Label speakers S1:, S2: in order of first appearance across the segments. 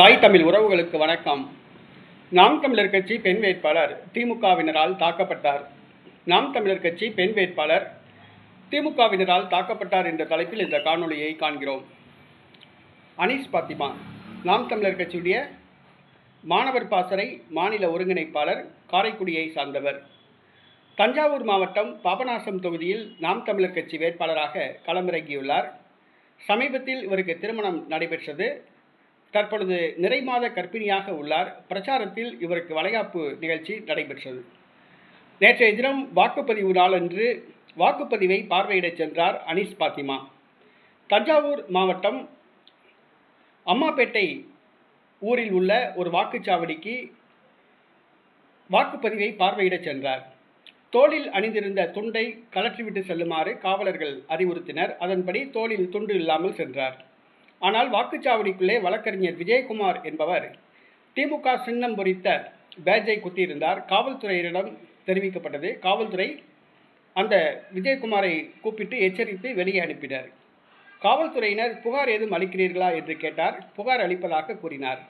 S1: தாய் தமிழ் உறவுகளுக்கு வணக்கம். நாம் தமிழர் கட்சி பெண் வேட்பாளர் திமுகவினரால் தாக்கப்பட்டார். நாம் தமிழர் கட்சி பெண் வேட்பாளர் திமுகவினரால் தாக்கப்பட்டார் என்ற தலைப்பில் இந்த காணொளியை காண்கிறோம். அனீஸ் பாத்திமா நாம் தமிழர் கட்சியுடைய மாணவர் பாசறை மாநில ஒருங்கிணைப்பாளர், காரைக்குடியை சார்ந்தவர். தஞ்சாவூர் மாவட்டம் பாபநாசம் தொகுதியில் நாம் தமிழர் கட்சி வேட்பாளராக களமிறங்கியுள்ளார். சமீபத்தில் இவருக்கு திருமணம் நடைபெற்றது. தற்பொழுது நிறைமாத கர்ப்பிணியாக உள்ளார். பிரச்சாரத்தில் இவருக்கு வளைகாப்பு நிகழ்ச்சி நடைபெற்றது. நேற்றைய தினம் வாக்குப்பதிவு நாளன்று வாக்குப்பதிவை பார்வையிடச் சென்றார் அனீஸ் பாத்திமா. தஞ்சாவூர் மாவட்டம் அம்மாப்பேட்டை ஊரில் உள்ள ஒரு வாக்குச்சாவடிக்கு வாக்குப்பதிவை பார்வையிடச் சென்றார். தோளில் அணிந்திருந்த துண்டை கழற்றிவிட்டு செல்லுமாறு காவலர்கள் அறிவுறுத்தினர். அதன்படி தோளில் துண்டு இல்லாமல் சென்றார். ஆனால் வாக்குச்சாவடிக்குள்ளே வழக்கறிஞர் விஜயகுமார் என்பவர் திமுக சின்னம் பொறித்த பேட்ஜை குத்தியிருந்தார். காவல்துறையினரிடம் தெரிவிக்கப்பட்டது. காவல்துறை அந்த விஜயகுமாரை கூப்பிட்டு எச்சரித்து வெளியே அனுப்பினர். காவல்துறையினர் புகார் ஏதும் அளிக்கிறீர்களா என்று கேட்டார். புகார் அளிப்பதாக கூறினார்.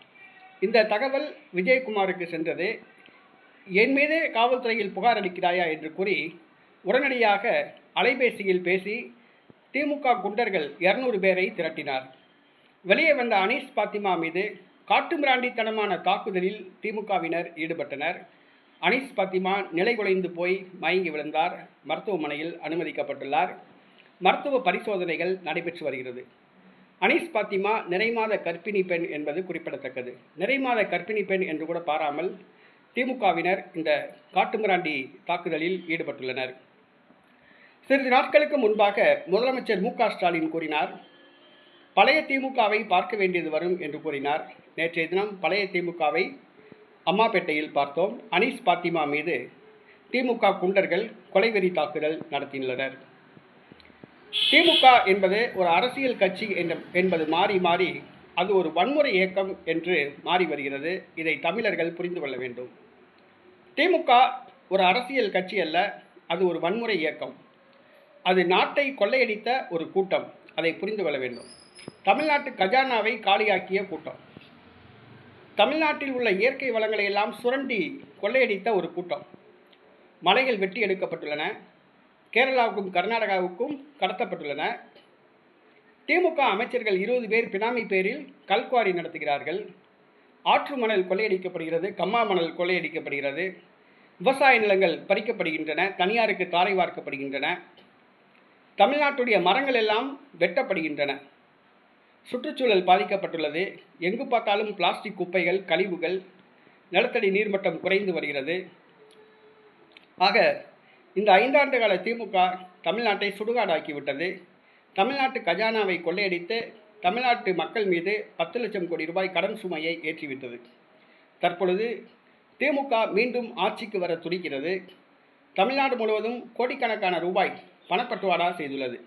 S1: இந்த தகவல் விஜயகுமாருக்கு சென்றது. என் மீதே காவல்துறையில் புகார் அளிக்கிறாயா என்று கூறி உடனடியாக அலைபேசியில் பேசி திமுக குண்டர்கள் 200 பேரை திரட்டினார். வெளியே வந்த அனீஸ் பாத்திமா மீது காட்டுமிராண்டித்தனமான தாக்குதலில் திமுகவினர் ஈடுபட்டனர். அனீஸ் பாத்திமா நிலைகுலைந்து போய் மயங்கி விழுந்தார். மருத்துவமனையில் அனுமதிக்கப்பட்டுள்ளார். மருத்துவ பரிசோதனைகள் நடைபெற்று வருகிறது. அனீஸ் பாத்திமா நிறைமாத கர்ப்பிணி பெண் என்பது குறிப்பிடத்தக்கது. நிறைமாத கர்ப்பிணி பெண் என்று கூட பாராமல் திமுகவினர் இந்த காட்டுமிராண்டி தாக்குதலில் ஈடுபட்டுள்ளனர். சிறிது நாட்களுக்கு முன்பாக முதலமைச்சர் மு.க. ஸ்டாலின் கூறினார், பழைய திமுகவை பார்க்க வேண்டியது வரும் என்று கூறினார். நேற்றைய தினம் பழைய திமுகவை அம்மாப்பேட்டையில் பார்த்தோம். அனீஸ் பாத்திமா மீது திமுக குண்டர்கள் கொலைவெறி தாக்குதல் நடத்தியுள்ளனர். திமுக என்பது ஒரு அரசியல் கட்சி என்பது மாறி மாறி அது ஒரு வன்முறை இயக்கம் என்று மாறி வருகிறது. இதை தமிழர்கள் புரிந்து கொள்ள வேண்டும். திமுக ஒரு அரசியல் கட்சி அல்ல, அது ஒரு வன்முறை இயக்கம். அது நாட்டை கொள்ளையடித்த ஒரு கூட்டம். அதை புரிந்து கொள்ள வேண்டும். தமிழ்நாட்டு கஜானாவை காலியாக்கிய கூட்டம். தமிழ்நாட்டில் உள்ள இயற்கை வளங்களை எல்லாம் சுரண்டி கொள்ளையடித்த ஒரு கூட்டம். மலைகள் வெட்டி எடுக்கப்பட்டுள்ளன. கேரளாவுக்கும் கர்நாடகாவுக்கும் கடத்தப்பட்டுள்ளன. திமுக அமைச்சர்கள் 20 பேர் பினாமி பேரில் கல்குவாரி நடத்துகிறார்கள். ஆற்று மணல் கொள்ளையடிக்கப்படுகிறது. கம்மா மணல் கொள்ளையடிக்கப்படுகிறது. விவசாய நிலங்கள் பறிக்கப்படுகின்றன. தனியாருக்கு தாரை வார்க்கப்படுகின்றன. தமிழ்நாட்டுடைய மரங்கள் எல்லாம் வெட்டப்படுகின்றன. சுற்றுச்சூழல் பாதிக்கப்பட்டுள்ளது. எங்கு பார்த்தாலும் பிளாஸ்டிக் குப்பைகள், கழிவுகள், நிலத்தடி நீர்மட்டம் குறைந்து வருகிறது. ஆக இந்த 5 ஆண்டு கால திமுக தமிழ்நாட்டை சுடுகாடாக்கிவிட்டது. தமிழ்நாட்டு கஜானாவை கொள்ளையடித்து தமிழ்நாட்டு மக்கள் மீது 10 லட்சம் கோடி ரூபாய் கடன் சுமையை ஏற்றிவிட்டது. தற்பொழுது திமுக மீண்டும் ஆட்சிக்கு வர துடிக்கிறது. தமிழ்நாடு முழுவதும் கோடிக்கணக்கான ரூபாய் பணப்பட்டுவாடா செய்துள்ளது.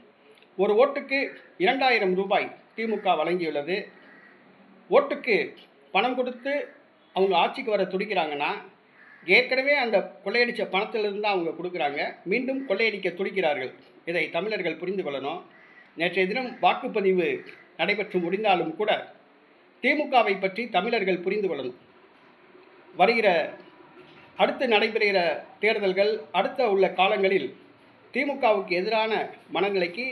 S1: ஒரு ஓட்டுக்கு 2000 ரூபாய் திமுக வழங்கியுள்ளது. ஓட்டுக்கு பணம் கொடுத்து அவங்க ஆட்சிக்கு வர துடிக்கிறாங்கன்னா, ஏற்கனவே அந்த கொள்ளையடித்த பணத்திலிருந்து அவங்க கொடுக்குறாங்க. மீண்டும் கொள்ளையடிக்க துடிக்கிறார்கள். இதை தமிழர்கள் புரிந்து கொள்ளணும். நேற்றைய தினம் வாக்குப்பதிவு நடைபெற்று முடிந்தாலும் கூட திமுகவை பற்றி தமிழர்கள் புரிந்து கொள்ளணும். வருகிற அடுத்து நடைபெறுகிற தேர்தல்கள், அடுத்த உள்ள காலங்களில் திமுகவுக்கு எதிரான மனநிலைக்கு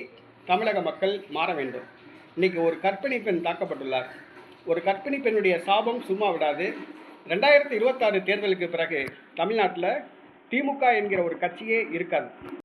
S1: தமிழக மக்கள் மாற வேண்டும். இன்றைக்கி ஒரு கர்ப்பிணி பெண் தாக்கப்பட்டுள்ளார். ஒரு கர்ப்பிணி பெண்ணுடைய சாபம் சும்மா விடாது. 2026 தேர்தலுக்கு பிறகு தமிழ்நாட்டில் திமுக என்கிற ஒரு கட்சியே இருக்காது.